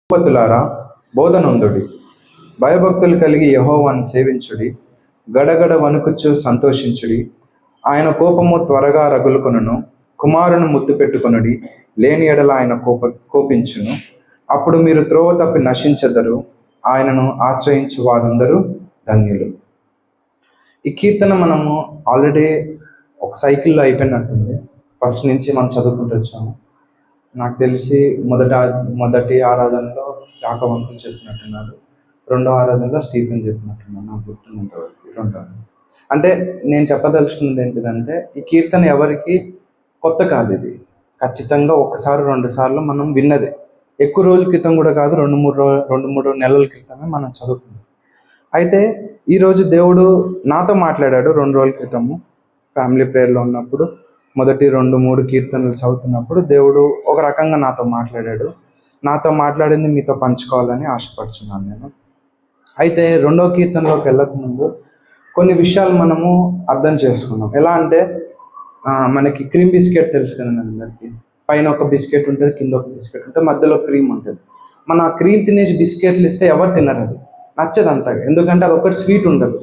భూపతులారా బోధనొందుడి, భయభక్తులు కలిగి యెహోవాను సేవించుడి. గడగడ వణుకుచు సంతోషించుడి. ఆయన కోపము త్వరగా రగులుకొనును. కుమారుని ముద్దు పెట్టుకొనుడి, లేని ఎడల ఆయన కోపించును. అప్పుడు మీరు త్రోవ తప్పి నశించెదరు. ఆయనను ఆశ్రయించు వారందరూ ధన్యులు. ఈ కీర్తన మనము ఆల్రెడీ ఒక సైకిల్లో అయిపోయినట్టుంది. ఫస్ట్ నుంచి మనం చదువుకుంటూ వచ్చాము. నాకు తెలిసి మొదటి ఆరాధనలో యాకోబు అంకుల్ చెప్పినట్టున్నారు, రెండో ఆరాధనలో స్టీఫెన్ చెప్పినట్టున్నారు, నాకు గుర్తున్నంత వరకు రెండో. అంటే నేను చెప్పదలుచుకున్నది ఏంటిదంటే, ఈ కీర్తన ఎవరికి కొత్త కాదు. ఇది ఖచ్చితంగా ఒకసారి రెండు సార్లు మనం విన్నదే. ఎక్కువ రోజుల క్రితం కూడా కాదు, రెండు మూడు నెలల క్రితమే మనం చదువుకున్నాం. అయితే ఈరోజు దేవుడు నాతో మాట్లాడాడు 2 రోజుల క్రితము ఫ్యామిలీ ప్రేయర్లో ఉన్నప్పుడు. మొదటి 2-3 కీర్తనలు చదువుతున్నప్పుడు దేవుడు ఒక రకంగా నాతో మాట్లాడాడు. నాతో మాట్లాడింది మీతో పంచుకోవాలని ఆశపడుతున్నాను నేను. అయితే 2వ కీర్తనలోకి వెళ్ళకముందు కొన్ని విషయాలు మనము అర్థం చేసుకున్నాం. ఎలా అంటే, మనకి క్రీమ్ బిస్కెట్ తెలుసు కదండి అందరికీ. పైన ఒక బిస్కెట్ ఉంటుంది, కింద ఒక బిస్కెట్ ఉంటుంది, మధ్యలో క్రీమ్ ఉంటుంది. మన ఆ క్రీమ్ తినేసి బిస్కెట్లు ఇస్తే ఎవరు తినరు, అది నచ్చదు అంతగా. ఎందుకంటే అది ఒకటి స్వీట్ ఉండదు,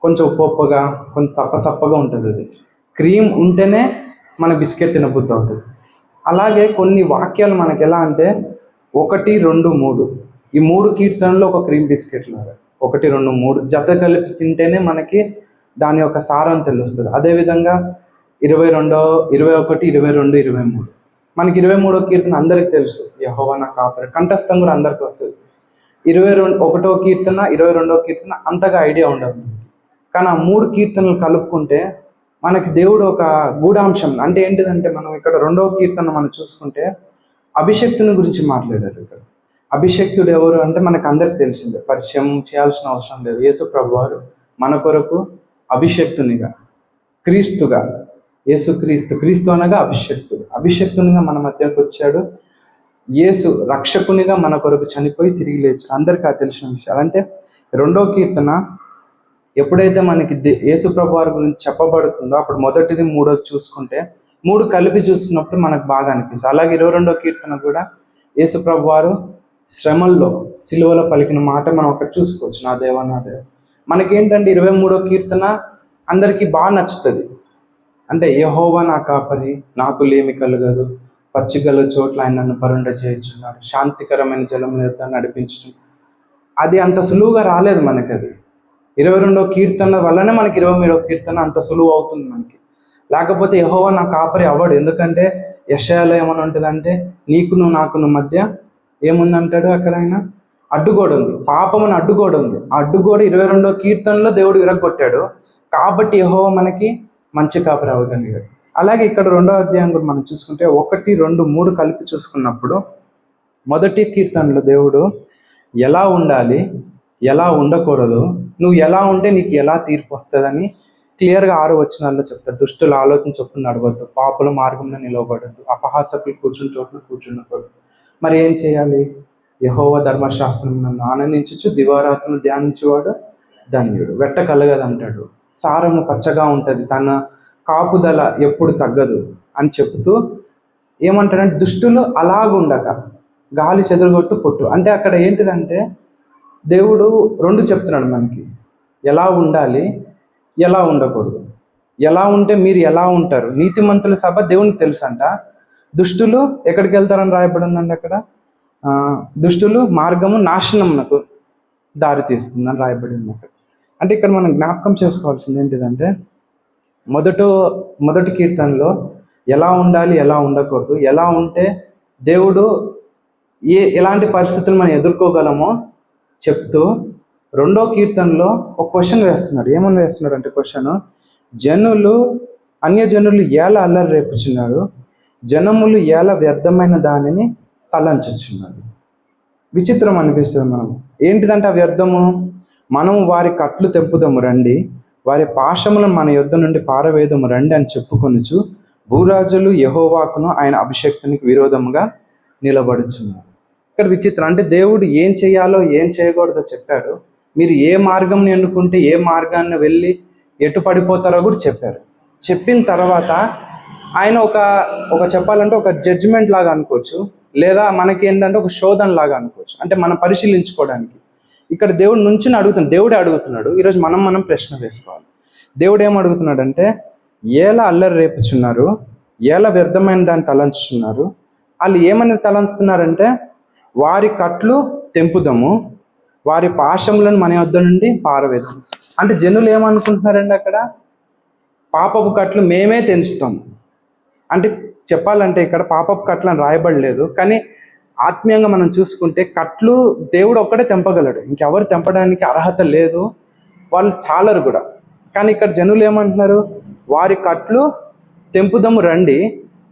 కొంచెం ఉప్పుగా, కొంచెం సప్పగా ఉంటుంది. అది క్రీమ్ ఉంటేనే మన బిస్కెట్ తినబుద్ధి అవుతుంది. అలాగే కొన్ని వాక్యాలు మనకి ఎలా అంటే 1, 2, 3 ఈ 3 కీర్తనలు ఒక క్రీమ్ బిస్కెట్ లాగా 1, 2, 3 జత కలిపి తింటేనే మనకి దాని యొక్క సారం తెలుస్తుంది. అదేవిధంగా 21, 22, 23 మనకి 23వ కీర్తన అందరికీ తెలుసు, యెహోవా నా కాపరి, కంఠస్థం కూడా అందరికీ వస్తుంది. 21వ కీర్తన 22వ కీర్తన అంతగా ఐడియా ఉండదు. కానీ ఆ 3 కీర్తనలు కలుపుకుంటే మనకి దేవుడు ఒక గూఢాంశం. అంటే ఏంటిదంటే, మనం ఇక్కడ 2వ కీర్తన మనం చూసుకుంటే అభిషక్తుని గురించి మాట్లాడారు. ఇక్కడ అభిషక్తుడు ఎవరు అంటే మనకు అందరికి తెలిసిందే, పరిచయం చేయాల్సిన అవసరం లేదు. యేసు ప్రభు వారు మన కొరకు అభిషక్తునిగా, క్రీస్తుగా, క్రీస్తు అనగా అభిషక్తునిగా మన మధ్యకు వచ్చాడు. యేసు రక్షకునిగా మన కొరకు చనిపోయి తిరిగి లేచాడు. అందరికీ తెలిసిన విషయాలు. అంటే 2వ కీర్తన ఎప్పుడైతే మనకి యేసు ప్రభు వారి గురించి చెప్పబడుతుందో అప్పుడు మొదటిది 3వది చూసుకుంటే 3 కలిపి చూసుకున్నప్పుడు మనకు బాగా అనిపిస్తుంది. అలాగే 22వ కీర్తన కూడా యేసు ప్రభు వారు శ్రమల్లో సిలువలో పలికిన మాట మనం ఒకటి చూసుకోవచ్చు, నా దేవా నా దేవా. మనకేంటంటే 23వ కీర్తన అందరికీ బాగా నచ్చుతుంది. అంటే యెహోవా నా కాపరి, నాకు లేమి కలగదు, పచ్చిగల చోట్ల ఆయన నన్ను పరుండ చేయించున్నాడు, శాంతికరమైన జలం మీద నడిపించు. అది అంత సులువుగా రాలేదు మనకి. అది 22వ కీర్తన వల్లనే మనకి 23వ కీర్తన అంత సులువు అవుతుంది మనకి. లేకపోతే యెహోవా నా కాపరి అవ్వడు. ఎందుకంటే యెషయాలో ఏమని ఉంటుందంటే, నీకును నాకును మధ్య ఏముందంటాడు అక్కడ, ఆయన అడ్డుగోడ ఉంది, పాపమును అడ్డుగోడ ఉంది. ఆ అడ్డుగోడ 22వ కీర్తనలో దేవుడు విరగొట్టాడు. కాబట్టి యెహోవా మనకి మంచి కాపరి అవ్వగలిగాడు. అలాగే ఇక్కడ 2వ అధ్యాయం కూడా మనం చూసుకుంటే 1, 2, 3 కలిపి చూసుకున్నప్పుడు మొదటి కీర్తనలో దేవుడు ఎలా ఉండాలి, ఎలా ఉండకూడదు, నువ్వు ఎలా ఉంటే నీకు ఎలా తీర్పు వస్తుందని క్లియర్గా 6 వచనాల్లో చెప్తాడు. దుష్టుల ఆలోచన చొప్పున నడవద్దు, పాపుల మార్గంలో నిలవబడద్దు, అపహాసకులు కూర్చుని చోట్ల కూర్చుండకూడదు. మరి ఏం చేయాలి? యెహోవా ధర్మశాస్త్రం నన్ను ఆనందించు, దివారాత్రులు ధ్యానించేవాడు ధన్యుడు. వెట్ట కలగదంటాడు, సారము పచ్చగా ఉంటుంది, తన కాపుదల ఎప్పుడు తగ్గదు అని చెబుతూ ఏమంటాడంటే, దుష్టులు అలాగుండక గాలి చెదరగొట్టు పొట్టు. అంటే అక్కడ ఏంటిదంటే దేవుడు 2 చెప్తున్నాడు మనకి, ఎలా ఉండాలి, ఎలా ఉండకూడదు. ఎలా ఉంటే మీరు ఎలా ఉంటారు, నీతిమంతుల సభ దేవునికి తెలుసంట. దుష్టులు ఎక్కడికి వెళ్తారని రాయబడి ఉందండి అక్కడ, దుష్టులు మార్గము నాశనమునకు దారి తీస్తుందని రాయబడి ఉంది అక్కడ. అంటే ఇక్కడ మనం జ్ఞాపకం చేసుకోవాల్సింది ఏంటిదంటే, మొదటి కీర్తనలో ఎలా ఉండాలి, ఎలా ఉండకూడదు, ఎలా ఉంటే దేవుడు ఎలాంటి పరిస్థితులు మనం ఎదుర్కోగలమో చెప్తూ 2వ కీర్తనలో ఒక క్వశ్చన్ వేస్తున్నాడు. ఏమని వేస్తున్నాడు అంటే, అన్యజనులు ఎలా అల్లరి రేపుచున్నారు, జనములు ఎలా వ్యర్థమైన దానిని తలంచుచున్నారు. విచిత్రం అనిపిస్తుంది. మనం ఏంటిదంటే ఆ వ్యర్థము, మనం వారి కట్లు తెంపుదము రండి, వారి పాశములను మన యొద్ద నుండి పారవేదము రండి అని చెప్పుకొనుచు భూరాజులు యెహోవాకును ఆయన అభిషక్తునికి విరోధముగా నిలబడుచున్నారు. ఇక్కడ విచిత్రం అంటే, దేవుడు ఏం చేయాలో ఏం చేయకూడదో చెప్పాడు. మీరు ఏ మార్గంని ఎన్నుకుంటే ఏ మార్గాన్ని వెళ్ళి ఎటు పడిపోతారో కూడా చెప్పారు. చెప్పిన తర్వాత ఆయన ఒక చెప్పాలంటే ఒక జడ్జిమెంట్ లాగా అనుకోవచ్చు, లేదా మనకి ఏంటంటే ఒక శోధన లాగా అనుకోవచ్చు, అంటే మనం పరిశీలించుకోవడానికి. ఇక్కడ దేవుడు నుంచి అడుగుతున్నాడు, దేవుడే అడుగుతున్నాడు. ఈరోజు మనం ప్రశ్న వేసుకోవాలి. దేవుడు ఏం అడుగుతున్నాడంటే, ఎలా అల్లరి రేపుచున్నారు, ఎలా వ్యర్థమైన దాన్ని తలంచుచున్నారు. వాళ్ళు ఏమని తలంచుతున్నారంటే, వారి కట్లు తెంపుదము, వారి పాశములను మన వద్ద నుండి పారవేదము. అంటే జనులు ఏమనుకుంటున్నారండి అక్కడ, పాపపు కట్లు మేమే తెంచుతాము. అంటే చెప్పాలంటే ఇక్కడ పాపపు కట్లు అని రాయబడలేదు, కానీ ఆత్మీయంగా మనం చూసుకుంటే కట్లు దేవుడు ఒక్కడే తెంపగలడు, ఇంకెవరు తెంపడానికి అర్హత లేదు, వాళ్ళు చాలరు కూడా. కానీ ఇక్కడ జనులు ఏమంటున్నారు, వారి కట్లు తెంపుదము రండి,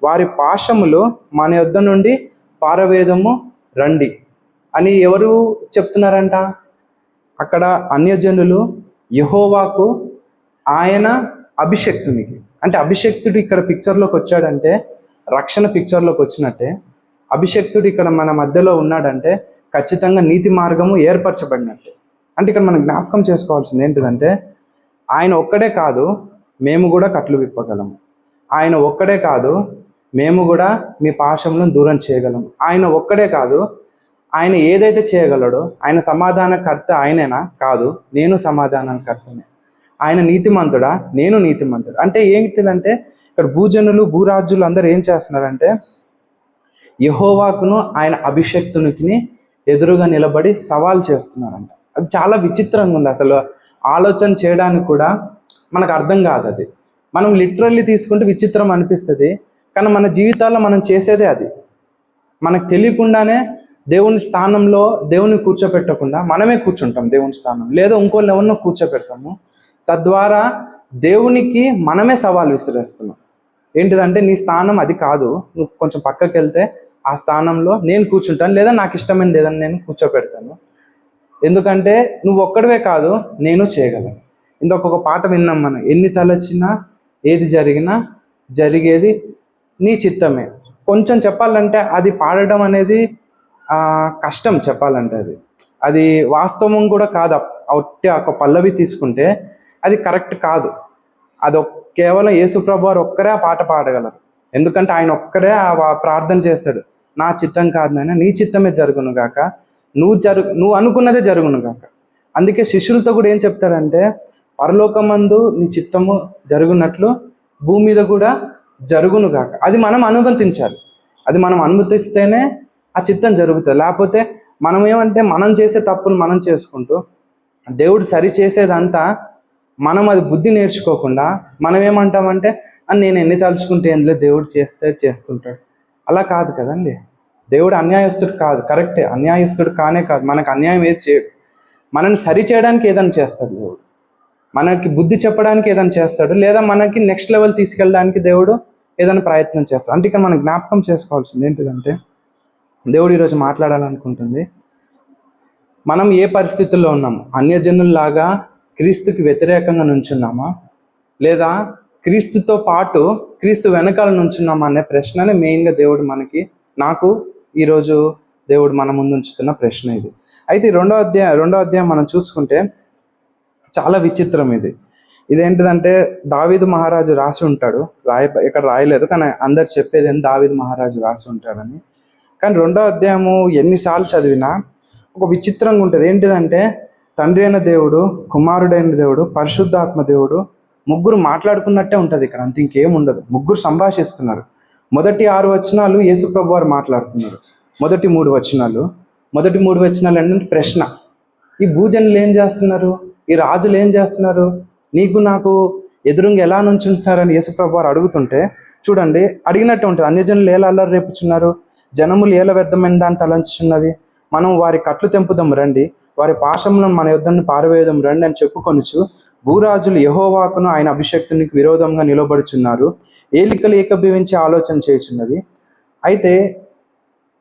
వారి పాశములు మన యొద్ద నుండి పారవేదము రండి అని ఎవరు చెప్తున్నారంట? అక్కడ అన్యజనులు యెహోవాకు, ఆయన అభిషక్తునికి. అంటే అభిషక్తుడు ఇక్కడ పిక్చర్లోకి వచ్చాడంటే రక్షణ పిక్చర్లోకి వచ్చినట్టే. అభిషక్తుడు ఇక్కడ మన మధ్యలో ఉన్నాడంటే ఖచ్చితంగా నీతి మార్గము ఏర్పరచబడినట్టే. అంటే ఇక్కడ మనం జ్ఞాపకం చేసుకోవాల్సింది ఏంటిదంటే, ఆయన ఒక్కడే కాదు మేము కూడా కట్లు విప్పగలము, ఆయన ఒక్కడే కాదు మేము కూడా మీ పాశములను దూరం చేయగలము, ఆయన ఒక్కడే కాదు ఆయన ఏదైతే చేయగలడో, ఆయన సమాధానకర్త ఆయనేనా? కాదు, నేను సమాధానకర్తనే. ఆయన నీతిమంతుడా? నేను నీతిమంతుడు. అంటే ఏంటిదంటే ఇక్కడ భూజనులు భూరాజులు అందరూ ఏం చేస్తున్నారంటే, యెహోవాకును ఆయన అభిషక్తునికి ఎదురుగా నిలబడి సవాల్ చేస్తున్నారంట. అది చాలా విచిత్రంగా ఉంది. అసలు ఆలోచన చేయడానికి కూడా మనకు అర్థం కాదు. అది మనం లిటరల్లీ తీసుకుంటే విచిత్రం అనిపిస్తుంది, కానీ మన జీవితాల్లో మనం చేసేదే అది. మనకు తెలియకుండానే దేవుని స్థానంలో దేవుని కూర్చోపెట్టకుండా మనమే కూర్చుంటాం దేవుని స్థానం, లేదా ఇంకోళ్ళు ఎవరినో కూర్చోపెడతాము. తద్వారా దేవునికి మనమే సవాల్ విసిరేస్తున్నాం. ఏంటిదంటే, నీ స్థానం అది కాదు, నువ్వు కొంచెం పక్కకి వెళ్తే ఆ స్థానంలో నేను కూర్చుంటాను, లేదా నాకు ఇష్టమైనది ఏదైనా నేను కూర్చోపెడతాను. ఎందుకంటే నువ్వు ఒక్కడివే కాదు, నేను చేయగలను. ఇంకొక పాట విన్నాం మనం, ఎన్ని తలచినా ఏది జరిగినా జరిగేది నీ చిత్తమే. కొంచెం చెప్పాలంటే అది పాడడం అనేది కష్టం చెప్పాలంటే. అది వాస్తవం కూడా కాదు. ఒక పల్లవి తీసుకుంటే అది కరెక్ట్ కాదు. అది కేవలం యేసుప్రభు వారు ఒక్కరే ఆ పాట పాడగలరు. ఎందుకంటే ఆయన ఒక్కరే ఆ ప్రార్థన చేస్తాడు, నా చిత్తం కాదు నాయనా నీ చిత్తమే జరుగును గాక, నువ్వు అనుకున్నదే జరుగును గాక. అందుకే శిష్యులతో కూడా ఏం చెప్తారంటే, పరలోకమందు నీ చిత్తము జరుగునట్లు భూమి మీద కూడా జరుగును గాక. అది మనం అనుమతించాలి. అది మనం అనుమతిస్తేనే ఆ చిత్తం జరుగుతుంది. లేకపోతే మనం ఏమంటే, మనం చేసే తప్పులు మనం చేసుకుంటూ దేవుడు సరి చేసేదంతా మనం అది బుద్ధి నేర్చుకోకుండా మనం ఏమంటామంటే, నేను ఎన్ని తలుచుకుంటే ఎందులో దేవుడు చేస్తుంటాడు. అలా కాదు కదండి. దేవుడు అన్యాయస్తుడు కాదు, కరెక్టే, అన్యాయస్తుడు కానే కాదు. మనకు అన్యాయం ఏది చేయడు. మనల్ని సరి చేయడానికి ఏదైనా చేస్తాడు దేవుడు, మనకి బుద్ధి చెప్పడానికి ఏదైనా చేస్తాడు, లేదా మనకి నెక్స్ట్ లెవెల్ తీసుకెళ్ళడానికి దేవుడు ఏదైనా ప్రయత్నం చేస్తాడు. అంటే ఇక్కడ మనం జ్ఞాపకం చేసుకోవాల్సింది ఏంటిదంటే, దేవుడు ఈరోజు మాట్లాడాలనుకుంటుంది, మనం ఏ పరిస్థితుల్లో ఉన్నాము? అన్యజనుల్లాగా క్రీస్తుకి వ్యతిరేకంగా నుంచున్నామా, లేదా క్రీస్తుతో పాటు క్రీస్తు వెనకాల నుంచున్నామా అనే ప్రశ్ననే మెయిన్గా దేవుడు నాకు ఈరోజు దేవుడు మన ముందు ఉంచుతున్న ప్రశ్న ఇది. అయితే రెండో అధ్యాయం మనం చూసుకుంటే చాలా విచిత్రం. ఇదేంటిదంటే, దావీదు మహారాజు రాసి ఉంటాడు, ఇక్కడ రాయలేదు కానీ అందరు చెప్పేది ఏంటి, దావీదు మహారాజు రాసి ఉంటారని. కానీ రెండో అధ్యాయము ఎన్నిసార్లు చదివినా ఒక విచిత్రంగా ఉంటుంది. ఏంటిదంటే, తండ్రి అయిన దేవుడు, కుమారుడైన దేవుడు, పరిశుద్ధాత్మ దేవుడు ముగ్గురు మాట్లాడుకున్నట్టే ఉంటుంది ఇక్కడ. అంత ఇంకేం ఉండదు. ముగ్గురు సంభాషిస్తున్నారు. మొదటి 6 వచనాలు యేసుప్రభు వారు మాట్లాడుతున్నారు. మొదటి మూడు వచనాలు ఏంటంటే ప్రశ్న. ఈ భూజనులు ఏం చేస్తున్నారు, ఈ రాజులు ఏం చేస్తున్నారు, నీకు నాకు ఎదురుగా ఎలా నుంచుంటున్నారని యేసుప్రభు వారు అడుగుతుంటే చూడండి, అడిగినట్టు ఉంటుంది. అన్యజనులు ఎలా అల్లరి రేపుచున్నారు, జనములు ఏల వ్యర్థమైన దాన్ని తలంచుచున్నవి, మనం వారి కట్లు తెంపుదాం రండి, వారి పాశములను మన యుద్ధంని పారవేయడం రండి అని చెప్పుకొనుచు భూరాజులు యెహోవాకును ఆయన అభిషక్తునికి విరోధంగా నిలబడుచున్నారు, ఏలికలు ఏకీభవించి ఆలోచన చేయుచున్నవి. అయితే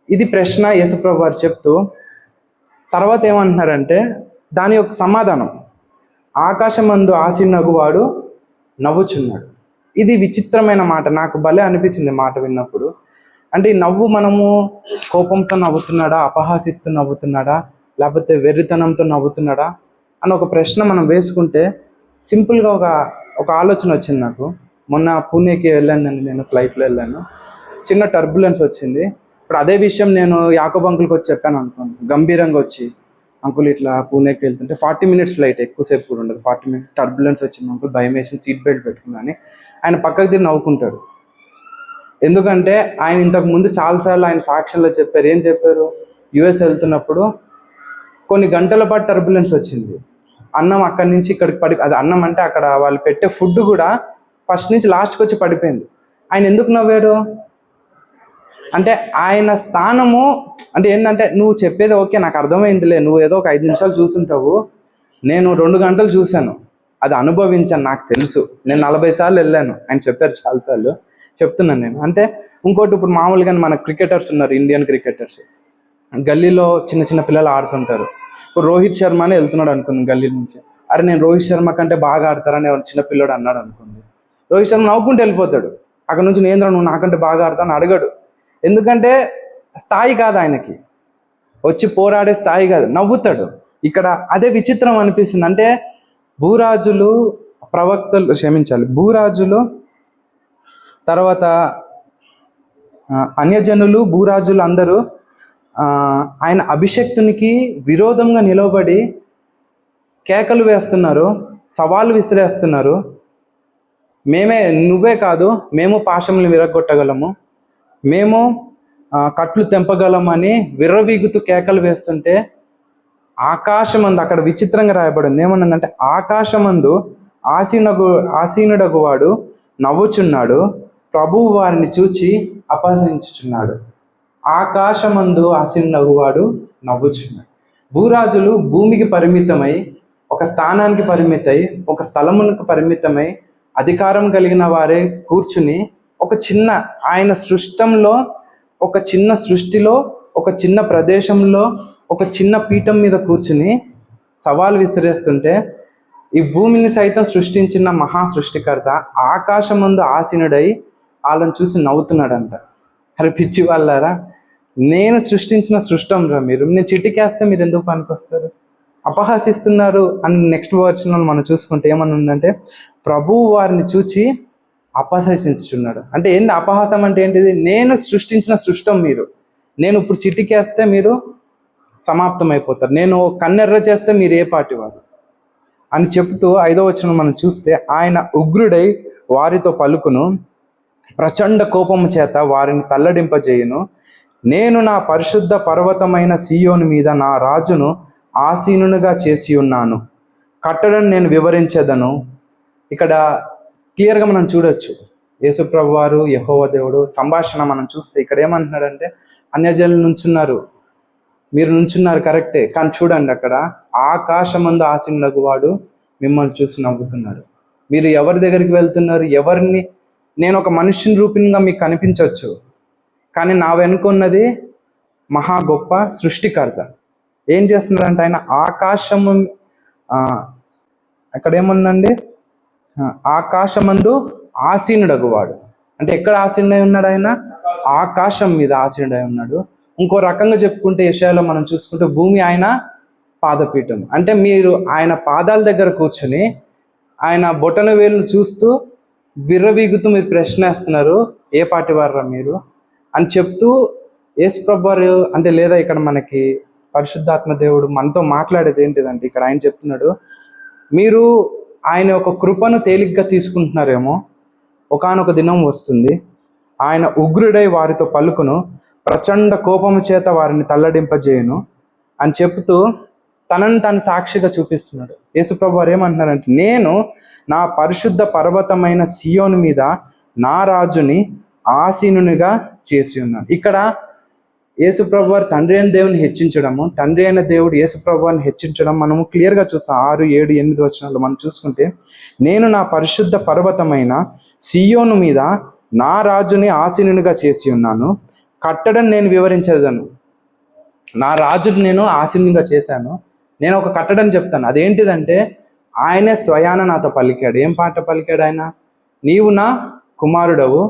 ఇది ప్రశ్న యేసుప్రభు వారు చెప్తూ తర్వాత ఏమంటున్నారంటే, దాని యొక్క సమాధానం, ఆకాశమందు ఆసీనునగువాడు నవ్వుచున్నాడు. ఇది విచిత్రమైన మాట. నాకు భలే అనిపించింది మాట విన్నప్పుడు. అంటే ఈ నవ్వు మనము కోపంతో నవ్వుతున్నాడా, అపహాసిస్తూ నవ్వుతున్నాడా, లేకపోతే వెర్రితనంతో నవ్వుతున్నాడా అని ఒక ప్రశ్న మనం వేసుకుంటే సింపుల్గా ఒక ఆలోచన వచ్చింది నాకు. మొన్న పూణేకి వెళ్ళాను, నేను ఫ్లైట్లో వెళ్ళాను. చిన్న టర్బులెన్స్ వచ్చింది. ఇప్పుడు అదే విషయం నేను యాకోబ్ అంకుల్కి వచ్చి చెప్పాను అనుకోండి, గంభీరంగా వచ్చి, అంకుల్ ఇట్లా పూణేకి వెళ్తుంటే 40 minutes ఫ్లైట్, ఎక్కువసేపు కూడా ఉండదు, 40 minutes టర్బులెన్స్ వచ్చింది అంకుల్, భయం వేసి సీట్ బెల్ట్ పెట్టుకున్నాను, ఆయన పక్కకు తిరిగి నవ్వుకుంటాడు. ఎందుకంటే ఆయన ఇంతకు ముందు చాలాసార్లు ఆయన సాక్ష్యంలో చెప్పారు. ఏం చెప్పారు? యుఎస్ వెళ్తున్నప్పుడు కొన్ని గంటల పాటు టర్బులెన్స్ వచ్చింది, అన్నం అక్కడి నుంచి ఇక్కడికి అది అన్నం అంటే అక్కడ వాళ్ళు పెట్టే ఫుడ్ కూడా ఫస్ట్ నుంచి లాస్ట్కి వచ్చి పడిపోయింది. ఆయన ఎందుకు నవ్వాడు అంటే ఆయన స్థానము అంటే ఏంటంటే, నువ్వు చెప్పేది ఓకే నాకు అర్థమైందిలే, నువ్వు ఏదో ఒక 5 నిమిషాలు చూసుంటావు, నేను 2 గంటలు చూశాను, అది అనుభవించాను, నాకు తెలుసు, నేను 40 సార్లు వెళ్ళాను, ఆయన చెప్పారు చాలాసార్లు, చెప్తున్నాను నేను. అంటే ఇంకోటి, ఇప్పుడు మామూలుగా మన క్రికెటర్స్ ఉన్నారు, ఇండియన్ క్రికెటర్స్, గల్లీలో చిన్న చిన్న పిల్లలు ఆడుతుంటారు. ఇప్పుడు రోహిత్ శర్మనే వెళ్తున్నాడు అనుకుంది గల్లీ నుంచి, అరే నేను రోహిత్ శర్మ కంటే బాగా ఆడతారని ఎవరు చిన్న పిల్లడు అన్నాడు అనుకుంది, రోహిత్ శర్మ నవ్వుకుంటూ వెళ్ళిపోతాడు. అక్కడ నుంచి నేంద్ర నువ్వు నాకంటే బాగా ఆడతాను అడగడు, ఎందుకంటే స్థాయి కాదు ఆయనకి, వచ్చి పోరాడే స్థాయి కాదు, నవ్వుతాడు. ఇక్కడ అదే విచిత్రం అనిపిస్తుంది. అంటే భూరాజులు, ప్రవక్తలు, క్షమించాలి, భూరాజులు, తర్వాత అన్యజనులు, భూరాజులు అందరూ ఆయన అభిషక్తునికి విరోధంగా నిలబడి కేకలు వేస్తున్నారు, సవాళ్ళు విసిరేస్తున్నారు. నువ్వే కాదు, మేము పాశములు విరగొట్టగలము, మేము కట్లు తెంపగలమని విర్రవీగుతూ కేకలు వేస్తుంటే, ఆకాశమందు, అక్కడ విచిత్రంగా రాయబడింది ఏమన్నానంటే, ఆకాశమందు ఆసీనుడగు వాడు నవ్వుచున్నాడు, ప్రభువు వారిని చూచి అపహసించుచున్నాడు. ఆకాశమందు ఆసీనుడగు వాడు నవ్వుచున్నాడు. భూరాజులు భూమికి పరిమితమై, ఒక స్థానానికి పరిమితమై, ఒక స్థలమునకు పరిమితమై, అధికారం కలిగిన వారే కూర్చుని ఒక చిన్న ఆయన సృష్టంలో, ఒక చిన్న సృష్టిలో, ఒక చిన్న ప్రదేశంలో, ఒక చిన్న పీఠం మీద కూర్చుని సవాల్ విసిరేస్తుంటే, ఈ భూమిని సైతం సృష్టించిన మహా సృష్టికర్త ఆకాశమందు ఆసీనుడై వాళ్ళని చూసి నవ్వుతున్నాడంట. అరే పిచ్చి వాళ్ళారా, నేను సృష్టించిన సృష్టం రా మీరు, నేను చిటికేస్తే మీరు ఎందుకు పనికొస్తారు, అపహాసిస్తున్నారు అని నెక్స్ట్ వర్షన్లో మనం చూసుకుంటే ఏమని ఉందంటే, ప్రభువు వారిని చూచి అపహసించుచున్నాడు. అంటే ఏంటి అపహాసం అంటే ఏంటిది? నేను సృష్టించిన సృష్టం మీరు, నేను ఇప్పుడు చిటికేస్తే మీరు సమాప్తం అయిపోతారు, నేను కన్నెర్ర చేస్తే మీరు ఏ పాటి వారు అని చెప్తూ 5వ వచనం మనం చూస్తే, ఆయన ఉగ్రుడై వారితో పలుకును, ప్రచండ కోపము చేత వారిని తల్లడింపజేయును, నేను నా పరిశుద్ధ పర్వతమైన సీయోను మీద నా రాజును ఆసీనునిగా చేసి ఉన్నాను, కట్టడని నేను వివరించేదను. ఇక్కడ క్లియర్గా మనం చూడొచ్చు, యేసుప్రభు వారు, యెహోవా దేవుడు సంభాషణ మనం చూస్తే ఇక్కడ ఏమంటున్నాడంటే, అన్యజనులు నుంచున్నారు, మీరు నుంచున్నారు కరెక్టే, కానీ చూడండి అక్కడ ఆకాశమందు ఆసీనుడగు వాడు మిమ్మల్ని చూసి నవ్వుతున్నాడు. మీరు ఎవరి దగ్గరికి వెళ్తున్నారు? ఎవరిని? నేను ఒక మనిషిని రూపంగా మీకు కనిపించవచ్చు, కానీ నా వెనుకున్నది మహా గొప్ప సృష్టికర్త. ఏం చేస్తున్నారంటే ఆయన ఆకాశము, అక్కడ ఏముందండి, ఆకాశమందు ఆసీనుడగువాడు అంటే ఎక్కడ ఆసీనుడై ఉన్నాడు? ఆయన ఆకాశం మీద ఆసీనుడై ఉన్నాడు. ఇంకో రకంగా చెప్పుకుంటే యెషయాలో మనం చూసుకుంటే భూమి ఆయన పాదపీఠం. అంటే మీరు ఆయన పాదాల దగ్గర కూర్చొని ఆయన బొటన వేలును చూస్తూ విర్రవీగుతూ మీరు ప్రశ్నేస్తున్నారు, ఏ పాటి వారా మీరు అని చెప్తూ యేసుప్రభు వారు అంటే, లేదా ఇక్కడ మనకి పరిశుద్ధాత్మ దేవుడు మనతో మాట్లాడేది ఏంటిదంటే, ఇక్కడ ఆయన చెప్తున్నాడు, మీరు ఆయన యొక్క కృపను తేలిగ్గా తీసుకుంటున్నారేమో, ఒకానొక దినం వస్తుంది ఆయన ఉగ్రుడై వారితో పలుకును, ప్రచండ కోపము చేత వారిని తల్లడింపజేయును అని చెప్తూ తనను తాను సాక్షిగా చూపిస్తున్నాడు. యేసుప్రభు వారు ఏమంటున్నారంటే, నేను నా పరిశుద్ధ పర్వతమైన సియోను మీద నా రాజుని ఆసీనునిగా చేసి ఉన్నాను. ఇక్కడ యేసుప్రభు వారు తండ్రి అయిన దేవుని హెచ్చించడము, తండ్రి అయిన దేవుడు యేసుప్రభు వారిని హెచ్చించడం మనము క్లియర్గా చూస్తాం. 6, 7, 8 వచనాలు మనం చూసుకుంటే, నేను నా పరిశుద్ధ పర్వతమైన సియోను మీద నా రాజుని ఆసీనునిగా చేసి ఉన్నాను, కట్టడం నేను వివరించేదను. నా రాజుని నేను ఆసీనునిగా చేశాను, నేను ఒక కట్టడం చెప్తాను. అదేంటిదంటే, ఆయనే స్వయాన నాతో పలికాడు. ఏం పాట పలికాడు ఆయన? నీవు నా కుమారుడవు,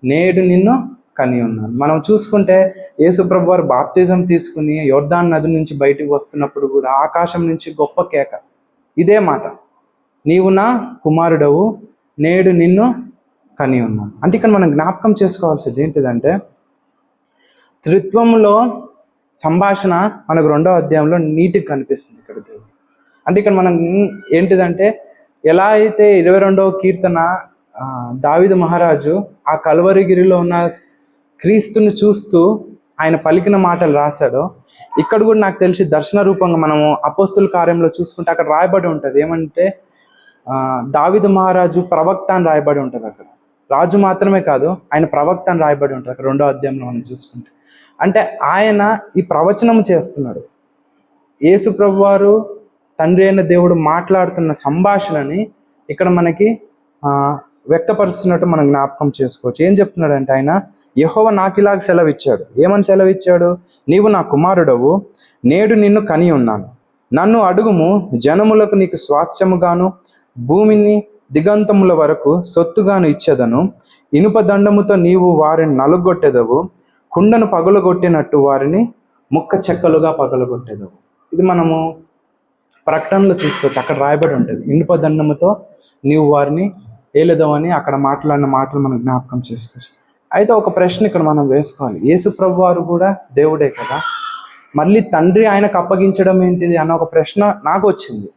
నేడు నిన్ను కని ఉన్నాను. మనం చూసుకుంటే యేసుప్రభు వారు బాప్తిజం తీసుకుని యోర్దాను నది నుంచి బయటికి వస్తున్నప్పుడు కూడా ఆకాశం నుంచి గొప్ప కేక, ఇదే మాట, నీవు నా కుమారుడవు, నేడు నిన్ను కని ఉన్నాను. అంటే ఇక్కడ మనం జ్ఞాపకం చేసుకోవాల్సింది ఏంటిదంటే, త్రిత్వంలో సంభాషణ మనకు 2వ అధ్యాయంలో నీటికి కనిపిస్తుంది ఇక్కడ దేవుడు. అంటే ఇక్కడ మనం ఏంటిదంటే, ఎలా అయితే 22వ కీర్తన దావీదు మహారాజు ఆ కల్వరిగిరిలో ఉన్న క్రీస్తుని చూస్తూ ఆయన పలికిన మాటలు రాశాడో, ఇక్కడ కూడా నాకు తెలిసి దర్శన రూపంగా మనము అపోస్తుల కార్యంలో చూసుకుంటే అక్కడ రాయబడి ఉంటుంది. ఏమంటే దావీదు మహారాజు ప్రవక్త అని రాయబడి ఉంటుంది. అక్కడ రాజు మాత్రమే కాదు, ఆయన ప్రవక్త అని రాయబడి ఉంటుంది అక్కడ 2వ అధ్యాయంలో మనం చూసుకుంటే. అంటే ఆయన ఈ ప్రవచనం చేస్తున్నాడు. యేసు ప్రభువారు తండ్రి అయిన దేవుడు మాట్లాడుతున్న సంభాషణని ఇక్కడ మనకి వ్యక్తపరుస్తున్నట్టు మనం జ్ఞాపకం చేసుకోవచ్చు. ఏం చెప్తున్నాడంటే, ఆయన యెహోవా నాకు ఇలాగ సెలవిచ్చాడు. ఏమని సెలవిచ్చాడు? నీవు నా కుమారుడవు, నేడు నిన్ను కని ఉన్నాను. నన్ను అడుగుము, జనములకు నీకు స్వాస్థ్యముగాను భూమిని దిగంతముల వరకు సొత్తుగాను ఇచ్చేదను. ఇనుప దండముతో నీవు వారిని నలుగొట్టెదవు, కుండను పగలగొట్టినట్టు వారిని ముక్క చెక్కలుగా పగలగొట్టేదవు. ఇది మనము ప్రకటనలో చూసుకోవచ్చు. అక్కడ రాయబడి ఉంటుంది, ఇనుప దండముతో నీవు వారిని ఏలేదవని అక్కడ మాట్లాడిన మాటలు మనం జ్ఞాపకం చేసుకోవచ్చు. అయితే ఒక ప్రశ్న ఇక్కడ మనం వేసుకోవాలి. యేసు ప్రభు వారు కూడా దేవుడే కదా, మళ్ళీ తండ్రి ఆయనకు అప్పగించడం ఏంటిది అన్న ఒక ప్రశ్న నాకు వచ్చింది.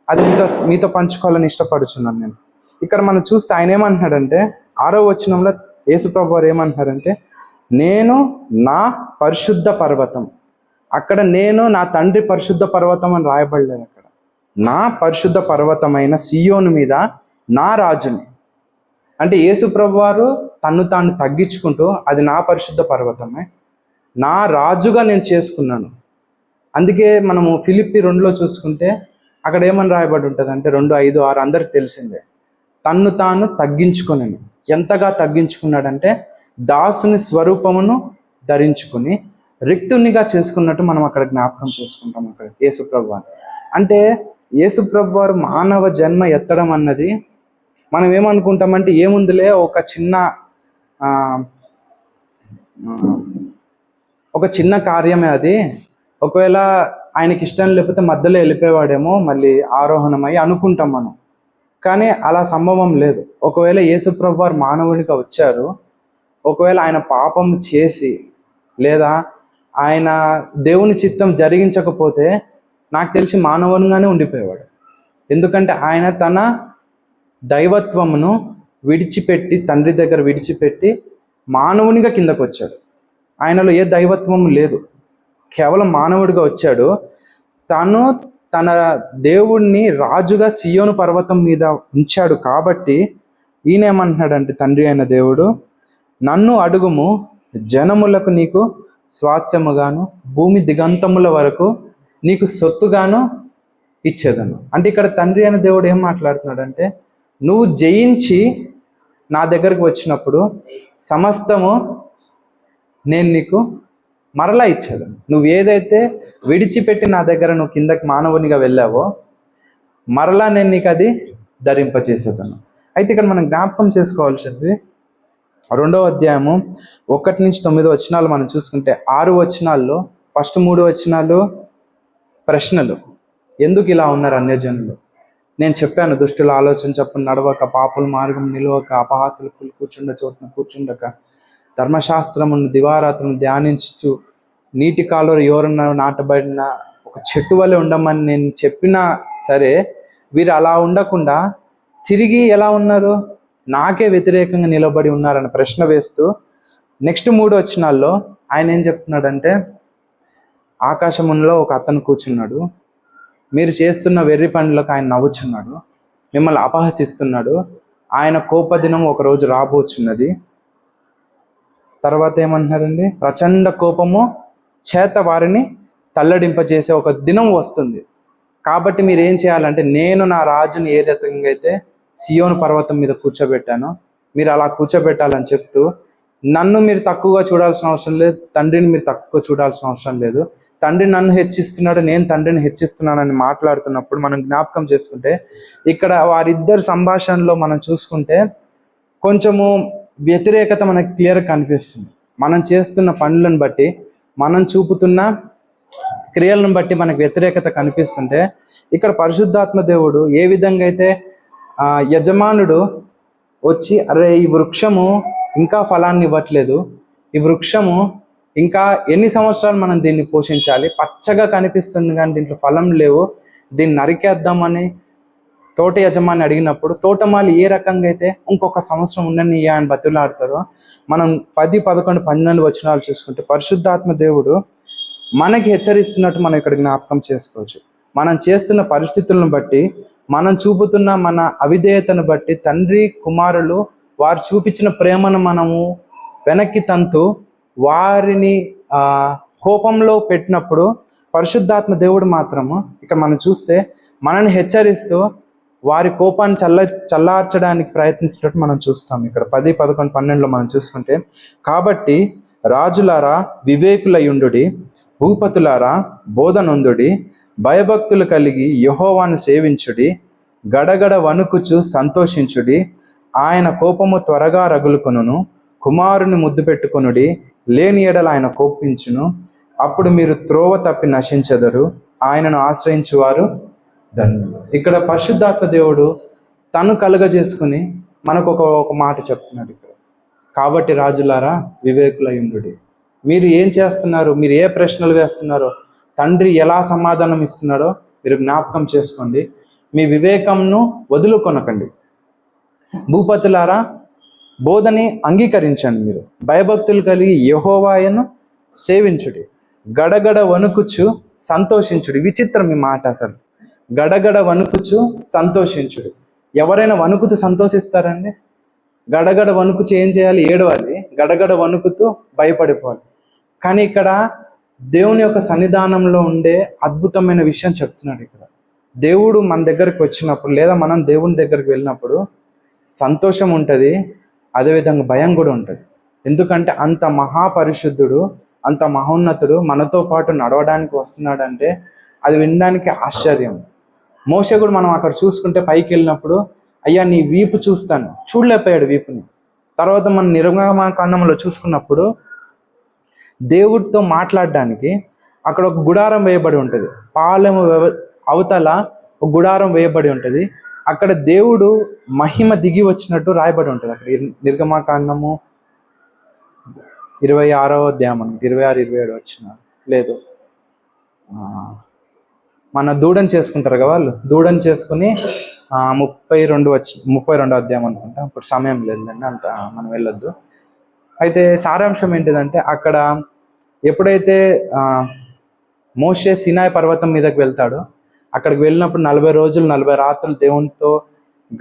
అది మీతో పంచుకోవాలని ఇష్టపడుతున్నాను నేను. ఇక్కడ మనం చూస్తే ఆయన ఏమంటున్నాడంటే, 6వ వచనంలో యేసు ప్రభు వారు ఏమంటున్నారంటే, నేను నా పరిశుద్ధ పర్వతం. అక్కడ నేను నా తండ్రి పరిశుద్ధ పర్వతం అని రాయబడలేదు. అక్కడ నా పరిశుద్ధ పర్వతమైన సియోను మీద నా రాజుని. అంటే యేసు ప్రభు వారు తన్ను తాను తగ్గించుకుంటూ, అది నా పరిశుద్ధ పర్వతమే, నా రాజుగా నేను చేసుకున్నాను. అందుకే మనము ఫిలిప్పి 2లో చూసుకుంటే అక్కడ ఏమని రాయబడి ఉంటుంది అంటే 2:5-6 అందరికి తెలిసిందే. తన్ను తాను తగ్గించుకున్నాను. ఎంతగా తగ్గించుకున్నాడంటే, దాసుని స్వరూపమును ధరించుకుని రిక్తునిగా చేసుకున్నట్టు మనం అక్కడ జ్ఞాపకం చేసుకుంటాం. అక్కడ యేసుప్రభు వారు అంటే, యేసుప్రభు వారు మానవ జన్మ ఎత్తడం అన్నది మనం ఏమనుకుంటామంటే, ఏముందిలే ఒక చిన్న కార్యమే అది, ఒకవేళ ఆయనకి ఇష్టం లేకపోతే మధ్యలో వెళ్ళిపోయేవాడేమో మళ్ళీ ఆరోహణమై అనుకుంటాం మనం. కానీ అలా సంభవం లేదు. ఒకవేళ యేసుప్రభు వారు మానవునిగా వచ్చారు, ఒకవేళ ఆయన పాపం చేసి లేదా ఆయన దేవుని చిత్తం జరిగించకపోతే నాకు తెలిసి మానవునిగానే ఉండిపోయేవాడు. ఎందుకంటే ఆయన తన దైవత్వమును విడిచిపెట్టి, తండ్రి దగ్గర విడిచిపెట్టి మానవునిగా కిందకు వచ్చాడు. ఆయనలో ఏ దైవత్వం లేదు, కేవలం మానవుడిగా వచ్చాడు. తను తన దేవుణ్ణి రాజుగా సియోను పర్వతం మీద ఉంచాడు. కాబట్టి ఈయన ఏమంటున్నాడంటే, తండ్రి అయిన దేవుడు, నన్ను అడుగుము, జనములకు నీకు స్వాస్థ్యముగాను భూమి దిగంతముల వరకు నీకు సొత్తుగాను ఇచ్చేదను. అంటే ఇక్కడ తండ్రి అయిన దేవుడు ఏం మాట్లాడుతున్నాడంటే, నువ్వు జయించి నా దగ్గరకు వచ్చినప్పుడు సమస్తము నేను నీకు మరలా ఇచ్చేదను. నువ్వు ఏదైతే విడిచిపెట్టి నా దగ్గర నువ్వు కిందకి మానవునిగా వెళ్ళావో మరలా నేను నీకు అది ధరింపచేసేదను. అయితే ఇక్కడ మనం జ్ఞాపకం చేసుకోవాల్సింది 2వ అధ్యాయము 1-9 వచనాలు మనం చూసుకుంటే, 6 వచనాల్లో ఫస్ట్ 3 వచనాలు ప్రశ్నలు. ఎందుకు ఇలా ఉన్నారు అన్యజనులు? నేను చెప్పాను, దుష్టుల ఆలోచన చొప్పున నడవక, పాపుల మార్గం నిలవక, అపహాసులు కూర్చుండ చోటున కూర్చుండక, ధర్మశాస్త్రమును దివారాత్రము ధ్యానించు, నీటి కాలువ ఎవరన్న నాటబడిన ఒక చెట్టు వలె ఉండమని నేను చెప్పినా సరే, వీరు అలా ఉండకుండా తిరిగి ఎలా ఉన్నారు? నాకే వ్యతిరేకంగా నిలబడి ఉన్నారని ప్రశ్న వేస్తూ నెక్స్ట్ 3 వచనాల్లో ఆయన ఏం చెప్తున్నాడంటే, ఆకాశములో ఒక అతను కూర్చున్నాడు, మీరు చేస్తున్న వెర్రి పనులకు ఆయన నవ్వుచున్నాడు, మిమ్మల్ని అపహసిస్తున్నాడు, ఆయన కోపదినం ఒకరోజు రాబోచున్నది. తర్వాత ఏమంటున్నారండి, ప్రచండ కోపము చేత వారిని తల్లడింపజేసే ఒక దినం వస్తుంది. కాబట్టి మీరు ఏం చేయాలంటే, నేను నా రాజుని ఏ రకంగా అయితే సియోను పర్వతం మీద కూర్చోబెట్టానో మీరు అలా కూర్చోబెట్టాలని చెప్తూ, నన్ను మీరు తక్కువగా చూడాల్సిన అవసరం లేదు, తండ్రిని మీరు తక్కువగా చూడాల్సిన అవసరం లేదు, తండ్రి నన్ను హెచ్చిస్తున్నాడు, నేను తండ్రిని హెచ్చిస్తున్నానని మాట్లాడుతున్నప్పుడు మనం జ్ఞాపకం చేసుకుంటే, ఇక్కడ వారిద్దరు సంభాషణలో మనం చూసుకుంటే కొంచెము వ్యతిరేకత మనకి క్లియర్గా కనిపిస్తుంది. మనం చేస్తున్న పనులను బట్టి, మనం చూపుతున్న క్రియలను బట్టి మనకు వ్యతిరేకత కనిపిస్తుంటే, ఇక్కడ పరిశుద్ధాత్మ దేవుడు ఏ విధంగా అయితే యజమానుడు వచ్చి, అరే ఈ వృక్షము ఇంకా ఫలాన్ని ఇవ్వట్లేదు, ఈ వృక్షము ఇంకా ఎన్ని సంవత్సరాలు మనం దీన్ని పోషించాలి? పచ్చగా కనిపిస్తుంది కానీ దీంట్లో ఫలం లేవు, దీన్ని నరికేద్దామని తోట యజమాని అడిగినప్పుడు తోటమాలి ఏ రకంగా అయితే ఇంకొక సంవత్సరం ఉండనియ్యా అని బతులాడతారో, మనం 10, 11, 12 వచనాలు చూసుకుంటే పరిశుద్ధాత్మ దేవుడు మనకి హెచ్చరిస్తున్నట్టు మనం ఇక్కడ జ్ఞాపకం చేసుకోవచ్చు. మనం చేస్తున్న పరిస్థితులను బట్టి, మనం చూపుతున్న మన అవిధేయతను బట్టి తండ్రి కుమారులు వారు చూపించిన ప్రేమను మనము వెనక్కి తంతు వారిని కోపంలో పెట్టినప్పుడు పరిశుద్ధాత్మ దేవుడు మాత్రము ఇక్కడ మనం చూస్తే మనల్ని హెచ్చరిస్తూ వారి కోపాన్ని చల్లార్చడానికి ప్రయత్నిస్తున్నట్టు మనం చూస్తాం. ఇక్కడ 10, 11, 12లో మనం చూసుకుంటే, కాబట్టి రాజులారా వివేకులయుండుడి, భూపతులారా బోధనొందుడి, భయభక్తులు కలిగి యెహోవాను సేవించుడి, గడగడ వణుకుచు సంతోషించుడి, ఆయన కోపము త్వరగా రగులుకొనును, కుమారుని ముద్దు పెట్టుకొనుడి, లేని ఎడల ఆయన కోపించును, అప్పుడు మీరు త్రోవ తప్పి నశించెదరు, ఆయనను ఆశ్రయించువారు ధన్యులు. ఇక్కడ పరిశుద్ధాత్మ దేవుడు తను కలుగజేసుకుని మనకు ఒక మాట చెప్తున్నాడు ఇక్కడ. కాబట్టి రాజులారా వివేకులయుండుడి. మీరు ఏం చేస్తున్నారు, మీరు ఏ ప్రశ్నలు వేస్తున్నారో, తండ్రి ఎలా సమాధానం ఇస్తున్నాడో మీరు జ్ఞాపకం చేసుకోండి. మీ వివేకంను వదులుకొనకండి. భూపతులారా బోధని అంగీకరించండి. మీరు భయభక్తులు కలిగి యెహోవాను సేవించుడి, గడగడ వణుకుచు సంతోషించుడి. విచిత్రం ఈ మాట అసలు. గడగడ వణుకుచు సంతోషించుడు. ఎవరైనా వణుకుతూ సంతోషిస్తారండి? గడగడ వణుకుచు ఏం చేయాలి? ఏడవాలి. గడగడ వణుకుతూ భయపడిపోవాలి. కానీ ఇక్కడ దేవుని యొక్క సన్నిధానంలో ఉండే అద్భుతమైన విషయం చెప్తున్నాడు. ఇక్కడ దేవుడు మన దగ్గరికి వచ్చినప్పుడు లేదా మనం దేవుని దగ్గరికి వెళ్ళినప్పుడు సంతోషం ఉంటుంది, అదేవిధంగా భయం కూడా ఉంటుంది. ఎందుకంటే అంత మహాపరిశుద్ధుడు, అంత మహోన్నతుడు మనతో పాటు నడవడానికి వస్తున్నాడంటే అది వినడానికి ఆశ్చర్యం. మోషే కూడా మనం అక్కడ చూసుకుంటే పైకి వెళ్ళినప్పుడు, అయ్యా నీ వీపు చూస్తాను, చూడలేకపోయాడు వీపుని. తర్వాత మనం నిర్గమకాండంలో చూసుకున్నప్పుడు దేవుడితో మాట్లాడడానికి అక్కడ ఒక గుడారం వేయబడి ఉంటుంది. పాలెము అవతల ఒక గుడారం వేయబడి ఉంటుంది. అక్కడ దేవుడు మహిమ దిగి వచ్చినట్టు రాయబడి ఉంటుంది. అక్కడ నిర్గమకాండము 26వ అధ్యాయం, 26, 27 వచ్చిన లేదు, మన దూడని చేసుకుంటారు కదా వాళ్ళు, దూడని చేసుకుని 32వ అధ్యాయం అనుకుంటా. ఇప్పుడు సమయం లేదండి, అంత మనం వెళ్ళొద్దు. అయితే సారాంశం ఏంటిదంటే, అక్కడ ఎప్పుడైతే మోషే సినాయి పర్వతం మీదకి వెళ్తాడో, అక్కడికి వెళ్ళినప్పుడు 40 రోజులు 40 రాత్రులు దేవునితో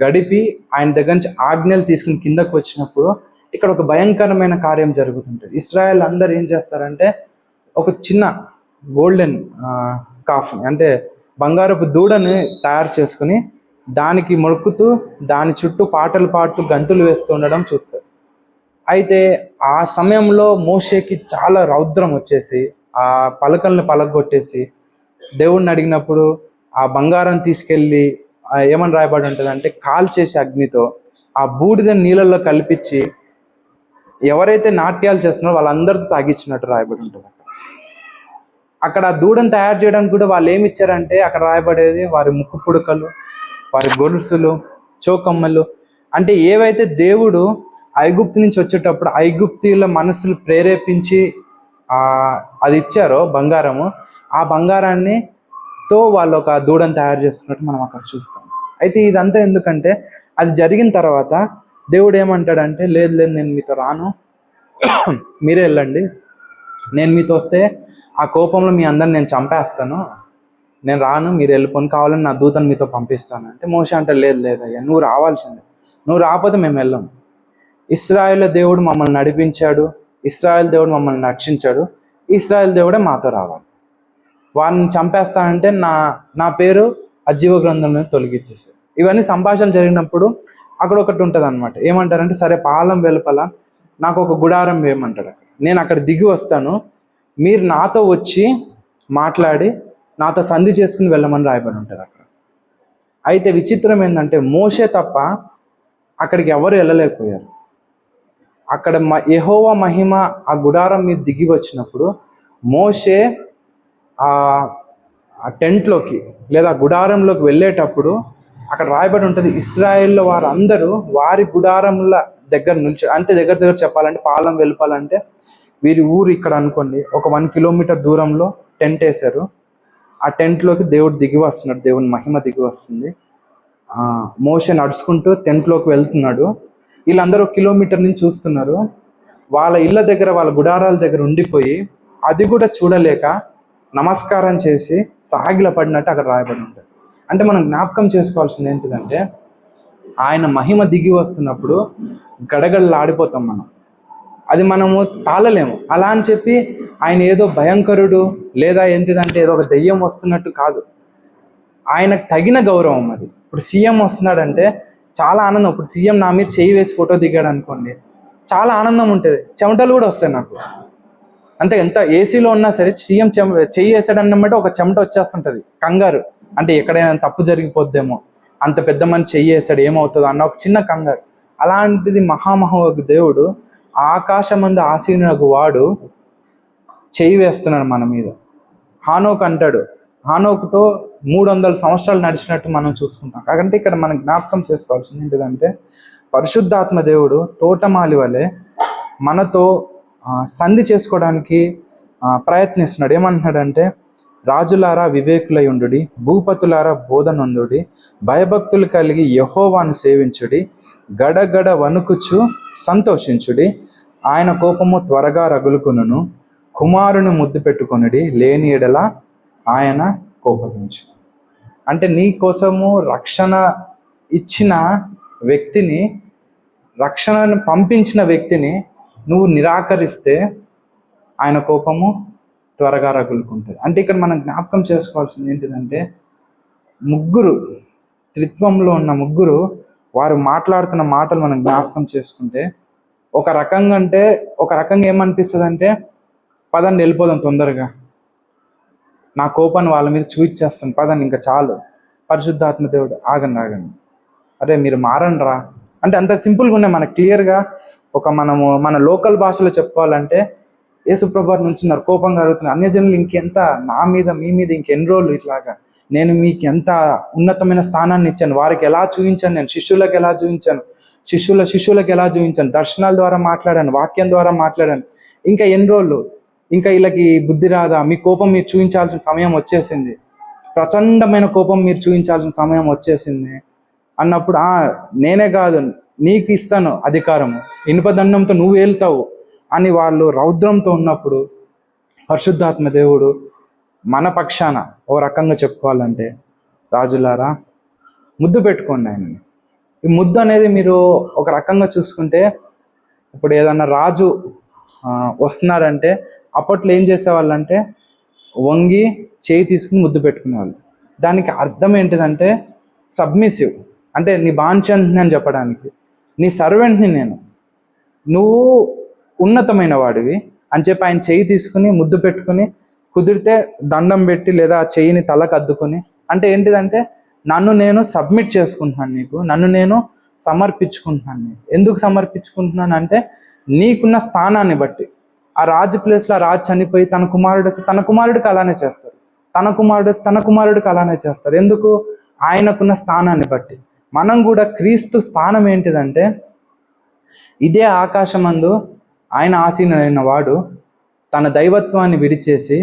గడిపి ఆయన దగ్గర నుంచి ఆజ్ఞలు తీసుకుని కిందకు వచ్చినప్పుడు ఇక్కడ ఒక భయంకరమైన కార్యం జరుగుతుంటుంది. ఇశ్రాయేల్ అందరు ఏం చేస్తారంటే ఒక చిన్న గోల్డెన్ కాఫ్ని అంటే బంగారపు దూడని తయారు చేసుకుని దానికి మొక్కుతూ దాని చుట్టూ పాటలు పాడుతూ గంతులు వేస్తూ ఉండడం చూస్తారు. అయితే ఆ సమయంలో మోషేకి చాలా రౌద్రం వచ్చేసి ఆ పలకల్ని పలగొట్టేసి దేవుణ్ణి అడిగినప్పుడు ఆ బంగారం తీసుకెళ్ళి ఏమని రాయబడి ఉంటుంది అంటే కాల్చేసి అగ్నితో ఆ బూడిదని నీళ్ళల్లో కల్పించి ఎవరైతే నాట్యాలు చేస్తున్నారో వాళ్ళందరితో తాగించినట్టు రాయబడి ఉంటుంది. అక్కడ ఆ దూడను తయారు చేయడానికి కూడా వాళ్ళు ఏమి ఇచ్చారంటే అక్కడ రాయబడేది వారి ముక్కు పుడకలు, వారి గొలుసులు, చోకమ్మలు, అంటే ఏవైతే దేవుడు ఐగుప్తు నుంచి వచ్చేటప్పుడు ఐగుప్తీయుల మనసులు ప్రేరేపించి అది ఇచ్చారో బంగారము, ఆ బంగారాన్ని తో వాళ్ళు ఒక దూడను తయారు చేసుకున్నట్టు మనం అక్కడ చూస్తాం. అయితే ఇదంతా ఎందుకంటే అది జరిగిన తర్వాత దేవుడు ఏమంటాడంటే, లేదు లేదు నేను మీతో రాను, మీరే వెళ్ళండి, నేను మీతో వస్తే ఆ కోపంలో మీ అందరిని నేను చంపేస్తాను, నేను రాను, మీరు వెళ్ళిపోను, కావాలని నా దూతను మీతో పంపిస్తాను అంటే మోషే అంటే లేదు లేదయ్యా నువ్వు రావాల్సిందే, నువ్వు రాకపోతే మేము వెళ్ళాము. ఇశ్రాయేల్ దేవుడు మమ్మల్ని నడిపించాడు, ఇశ్రాయేల్ దేవుడు మమ్మల్ని రక్షించాడు, ఇశ్రాయేల్ దేవుడే మాతో రావాలి. వారిని చంపేస్తానంటే నా పేరు ఆ జీవ గ్రంథంలో తొలగించేసారు. ఇవన్నీ సంభాషణ జరిగినప్పుడు అక్కడ ఒకటి ఉంటుంది అనమాట. ఏమంటారంటే సరే పాలెం వెలుపల నాకు ఒక గుడారం వేయమంటాడు. నేను అక్కడ దిగి వస్తాను, మీరు నాతో వచ్చి మాట్లాడి నాతో సంధి చేసుకుని వెళ్ళమని రాయబడి ఉంటుంది అక్కడ. అయితే విచిత్రం ఏంటంటే మోషే తప్ప అక్కడికి ఎవరు వెళ్ళలేకపోయారు. అక్కడ యెహోవా మహిమ ఆ గుడారం మీద దిగి వచ్చినప్పుడు మోషే ఆ టెంట్లోకి లేదా గుడారంలోకి వెళ్ళేటప్పుడు అక్కడ రాయబడి ఉంటుంది, ఇశ్రాయేల్లో వారందరూ వారి గుడారంల దగ్గర నుంచి, అంటే దగ్గర చెప్పాలంటే పాలెం వెళ్ళాలంటే వీరి ఊరు ఇక్కడ అనుకోండి, ఒక 1 కిలోమీటర్ దూరంలో టెంట్ వేశారు. ఆ టెంట్లోకి దేవుడు దిగి వస్తున్నాడు, దేవుని మహిమ దిగి వస్తుంది. మోషే నడుచుకుంటూ టెంట్లోకి వెళ్తున్నాడు. వీళ్ళందరూ 1 కిలోమీటర్ నుంచి చూస్తున్నారు. వాళ్ళ ఇళ్ళ దగ్గర, వాళ్ళ గుడారాల దగ్గర ఉండిపోయి అది కూడా చూడలేక నమస్కారం చేసి సాగిల పడినట్టు అక్కడ రాయబడి ఉంటుంది. అంటే మనం జ్ఞాపకం చేసుకోవాల్సింది ఏంటిదంటే, ఆయన మహిమ దిగి వస్తున్నప్పుడు గడగడలాడిపోతాం మనం. అది మనము తాళలేము. అలా అని చెప్పి ఆయన ఏదో భయంకరుడు లేదా ఏంటిదంటే ఏదో ఒక దెయ్యం వస్తున్నట్టు కాదు. ఆయనకు తగిన గౌరవం అది. ఇప్పుడు సీఎం వస్తున్నాడంటే చాలా ఆనందం. ఇప్పుడు సీఎం నా మీద చేయి వేసి ఫోటో దిగాడు అనుకోండి, చాలా ఆనందం ఉంటుంది. చెమటలు కూడా వస్తాయి నాకు. అంటే ఎంత ఏసీలో ఉన్నా సరే సీఎం చెయ్యి వేసాడన్నమాట ఒక చెమట వచ్చేస్తుంటుంది, కంగారు. అంటే ఎక్కడైనా తప్పు జరిగిపోద్దేమో, అంత పెద్ద మంది చెయ్యి వేసాడు ఏమవుతుందో అన్న ఒక చిన్న కంగారు. అలాంటిది మహామహా దేవుడు ఆకాశమందు ఆసీనునగు వాడు చెయ్యి వేస్తున్నాడు మన మీద. హానోక్ అంటాడు, హానోకుతో 300 సంవత్సరాలు నడిచినట్టు మనం చూసుకుంటాం. కాబట్టి ఇక్కడ మనం జ్ఞాపకం చేసుకోవాల్సింది ఏంటిదంటే, పరిశుద్ధాత్మ దేవుడు తోటమాలి వలె మనతో సంధి చేసుకోవడానికి ప్రయత్నిస్తున్నాడు. ఏమంటున్నాడంటే, రాజులారా వివేకులై ఉండుడి, భూపతులారా బోధనొందుడి, భయభక్తులు కలిగి యెహోవాను సేవించుడి, గడగడ వణుకుచు సంతోషించుడి, ఆయన కోపము త్వరగా రగులుకొనును, కుమారుని ముద్దు పెట్టుకొనుడి, లేని ఎడల ఆయన కోపగించు. అంటే నీ కోసము రక్షణ ఇచ్చిన వ్యక్తిని, రక్షణను పంపించిన వ్యక్తిని నువ్వు నిరాకరిస్తే ఆయన కోపము త్వరగా రగులుకుంటుంది. అంటే ఇక్కడ మనం జ్ఞాపకం చేసుకోవాల్సింది ఏంటిదంటే, ముగ్గురు త్రిత్వంలో ఉన్న ముగ్గురు వారు మాట్లాడుతున్న మాటలు మనం జ్ఞాపకం చేసుకుంటే ఒక రకంగా ఏమనిపిస్తుంది అంటే, పదండి వెళ్ళిపోదాం తొందరగా, నా కోపాన్ని వాళ్ళ మీద చూపించేస్తాను, పదండి ఇంకా చాలు. పరిశుద్ధాత్మ దేవుడు ఆగండి, అరే మీరు మారండి రా అంటే అంత సింపుల్గా ఉన్నాయి. మనకు క్లియర్గా మన లోకల్ భాషలో చెప్పుకోవాలంటే, యేసుప్రభు నుంచి నాకు కోపంగా అడుగుతున్నారు, అన్యజనులు ఇంకెంత నా మీద మీ మీద ఇంకెన్ని రోజులు ఇట్లాగా, నేను మీకు ఎంత ఉన్నతమైన స్థానాన్ని ఇచ్చాను, వారికి ఎలా చూపించాను, నేను శిష్యులకు ఎలా చూపించాను, శిష్యులకు ఎలా చూపించాను, దర్శనాల ద్వారా మాట్లాడాను, వాక్యం ద్వారా మాట్లాడాను, ఇంకా ఎన్ని రోజులు, ఇంకా వీళ్ళకి బుద్ధి రాదా, మీ కోపం మీరు చూపించాల్సిన సమయం వచ్చేసింది, ప్రచండమైన కోపం మీరు చూపించాల్సిన సమయం వచ్చేసింది అన్నప్పుడు, నేనే కాదు నీకు ఇస్తాను అధికారము, ఇనుపదండంతో నువ్వు వెళ్తావు అని వాళ్ళు రౌద్రంతో ఉన్నప్పుడు పరిశుద్ధాత్మ దేవుడు మన పక్షాన ఓ రకంగా చెప్పుకోవాలంటే, రాజులారా ముద్దు పెట్టుకోండి ఆయనని. ఈ ముద్దు అనేది మీరు ఒక రకంగా చూసుకుంటే, ఇప్పుడు ఏదన్నా రాజు వస్తున్నాడంటే అప్పట్లో ఏం చేసేవాళ్ళంటే వంగి చేయి తీసుకుని ముద్దు పెట్టుకునేవాళ్ళు. దానికి అర్థం ఏంటిదంటే సబ్మిసివ్, అంటే నీ బాంఛంని అని చెప్పడానికి, నీ సర్వెంట్ని నేను, నువ్వు ఉన్నతమైన వాడివి అని చెప్పి ఆయన చేయి తీసుకుని ముద్దు పెట్టుకుని, కుదిరితే దండం పెట్టి లేదా ఆ చెయ్యిని తలకు అద్దుకుని, అంటే ఏంటిదంటే నన్ను నేను సబ్మిట్ చేసుకుంటున్నాను నీకు, నన్ను నేను సమర్పించుకుంటున్నాను నీకు. ఎందుకు సమర్పించుకుంటున్నాను అంటే నీకున్న స్థానాన్ని బట్టి. ఆ రాజు ప్లేస్లో ఆ రాజు చనిపోయి తన కుమారుడు వస్తే తన కుమారుడికి అలానే చేస్తారు, తన కుమారుడికి అలానే చేస్తారు. ఎందుకు? ఆయనకున్న స్థానాన్ని బట్టి. మనం కూడా క్రీస్తు స్థానం ఏంటిదంటే, ఇదే ఆకాశమందు ఆయన ఆసీనుడైన వాడు తన దైవత్వాన్ని విడిచేసి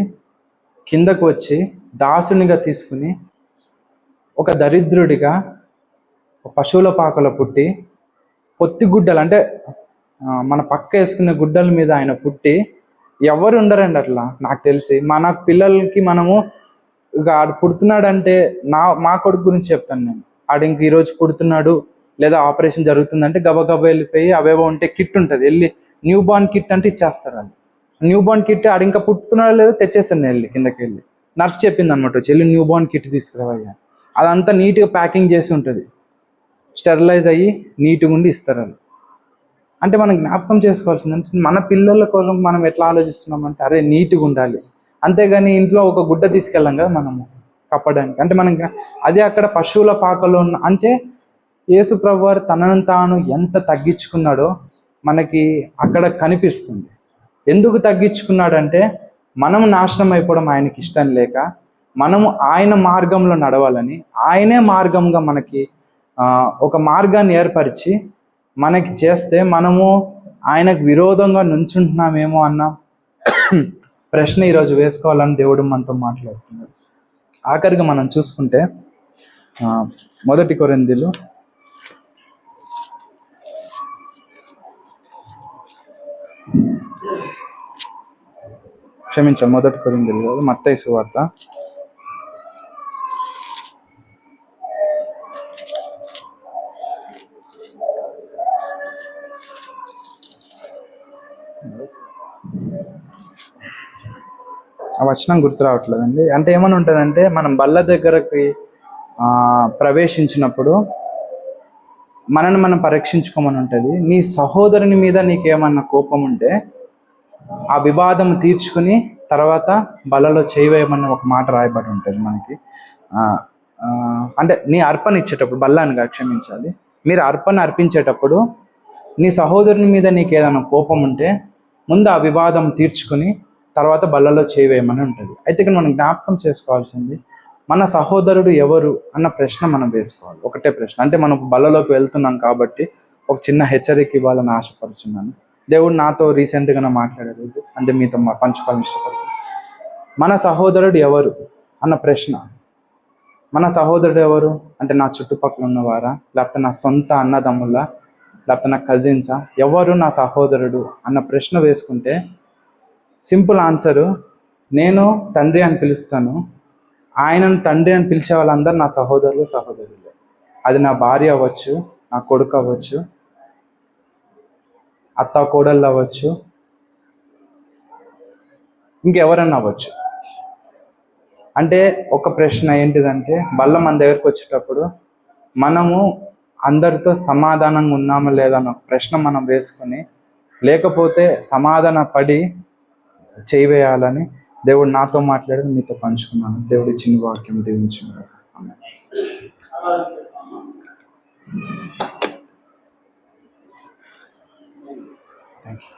కిందకు వచ్చి దాసునిగా తీసుకుని ఒక దరిద్రుడిగా పశువుల పాకలో పుట్టి, పొత్తి గుడ్డలు అంటే మన పక్క వేసుకునే గుడ్డల మీద ఆయన పుట్టి, ఎవరు ఉండరండి అట్లా నాకు తెలిసి. మన పిల్లలకి మనము ఇక ఆడు పుడుతున్నాడంటే, మా కొడుకు గురించి చెప్తాను నేను, ఆడు ఇంక ఈరోజు పుడుతున్నాడు లేదా ఆపరేషన్ జరుగుతుందంటే గబగబా వెళ్ళిపోయి అవేవో ఉంటే కిట్ ఉంటుంది, వెళ్ళి న్యూ బార్న్ కిట్ అంటే ఇచ్చేస్తారు. వాళ్ళు న్యూ బార్న్ కిట్ ఆడు ఇంకా పుట్టుతున్నాడో లేదో తెచ్చేస్తాను వెళ్ళి కిందకి వెళ్ళి. నర్స్ చెప్పింది అనమాట, చెల్లి న్యూ బార్న్ కిట్ తీసుకురావయ్యా. అదంతా నీట్గా ప్యాకింగ్ చేసి ఉంటుంది, స్టెరిలైజ్ అయ్యి నీట్గా ఉండి ఇస్తారు వాళ్ళు. అంటే మనం జ్ఞాపకం చేసుకోవాల్సిందంటే, మన పిల్లల కోసం మనం ఎట్లా ఆలోచిస్తున్నామంటే, అరే నీట్గా ఉండాలి, అంతేగాని ఇంట్లో ఒక గుడ్డ తీసుకెళ్ళాం కదా మనము కప్పడానికి. అంటే మనం అదే అక్కడ పశువుల పాకలో ఉన్న, అంటే యేసు ప్రభువు వారు తనను తాను ఎంత తగ్గించుకున్నాడో మనకి అక్కడ కనిపిస్తుంది. ఎందుకు తగ్గించుకున్నాడంటే, మనము నాశనం అయిపోవడం ఆయనకి ఇష్టం లేక, మనము ఆయన మార్గంలో నడవాలని, ఆయనే మార్గంగా మనకి ఒక మార్గాన్ని ఏర్పరిచి మనకి చేస్తే, మనము ఆయనకు విరోధంగా నుంచుంటున్నామేమో అన్న ప్రశ్న ఈరోజు వేసుకోవాలని దేవుడు మనతో మాట్లాడుతున్నాడు. ఆఖరిగా మనం చూసుకుంటే మొదటి కొరింథీలు మొదటి కొరింథీలు కాదు, మత్తయి సువార్త గుర్తు రావట్లేదండి. అంటే ఏమని ఉంటుందంటే, మనం బల్ల దగ్గరకి ప్రవేశించినప్పుడు మనల్ని మనం పరీక్షించుకోమని ఉంటుంది. నీ సహోదరుని మీద నీకేమన్నా కోపం ఉంటే ఆ వివాదం తీర్చుకుని తర్వాత బల్లలో చేయవేయమని ఒక మాట రాయబడి ఉంటుంది మనకి. అంటే నీ అర్పణ ఇచ్చేటప్పుడు, బల్లానిగా క్షమించాలి, మీరు అర్పణ అర్పించేటప్పుడు నీ సహోదరుని మీద నీకు ఏదైనా కోపం ఉంటే ముందు ఆ వివాదం తీర్చుకుని తర్వాత బల్లలో చేయవేయమని ఉంటుంది. అయితే ఇక్కడ మనం జ్ఞాపకం చేసుకోవాల్సింది, మన సహోదరుడు ఎవరు అన్న ప్రశ్న మనం వేసుకోవాలి. ఒకటే ప్రశ్న. అంటే మనం బల్లలోకి వెళ్తున్నాం కాబట్టి ఒక చిన్న హెచ్చరిక ఇవ్వాలని ఆశపడుతున్నాను. దేవుడు నాతో రీసెంట్గా మాట్లాడలేదు, అంటే మీతో పంచుకోవాలని ఇష్టపడుతున్నాను. మన సహోదరుడు ఎవరు అన్న ప్రశ్న. మన సహోదరుడు ఎవరు అంటే నా చుట్టుపక్కల ఉన్నవారా, లేకపోతే నా సొంత అన్నదమ్ముల, లేకపోతే నా కజిన్సా, ఎవరు నా సహోదరుడు అన్న ప్రశ్న వేసుకుంటే సింపుల్ ఆన్సరు, నేను తండ్రి అని పిలుస్తాను, ఆయనను తండ్రి అని పిలిచే వాళ్ళందరూ నా సహోదరులే. అది నా భార్య అవ్వచ్చు, నా కొడుకు అవ్వచ్చు, అత్త కోడళ్ళు అవ్వచ్చు, ఇంకెవరన్నా అవ్వచ్చు. అంటే ఒక ప్రశ్న ఏంటిదంటే, బల్ల మన దగ్గరకు వచ్చేటప్పుడు మనము అందరితో సమాధానంగా ఉన్నామా లేదా అన్న ప్రశ్న మనం వేసుకొని, లేకపోతే సమాధాన పడి చేయవేయాలని దేవుడు నాతో మాట్లాడి మీతో పంచుకున్నాను. దేవుడి చిన్న వాక్యం దీవించుకున్నాడు. Thank you.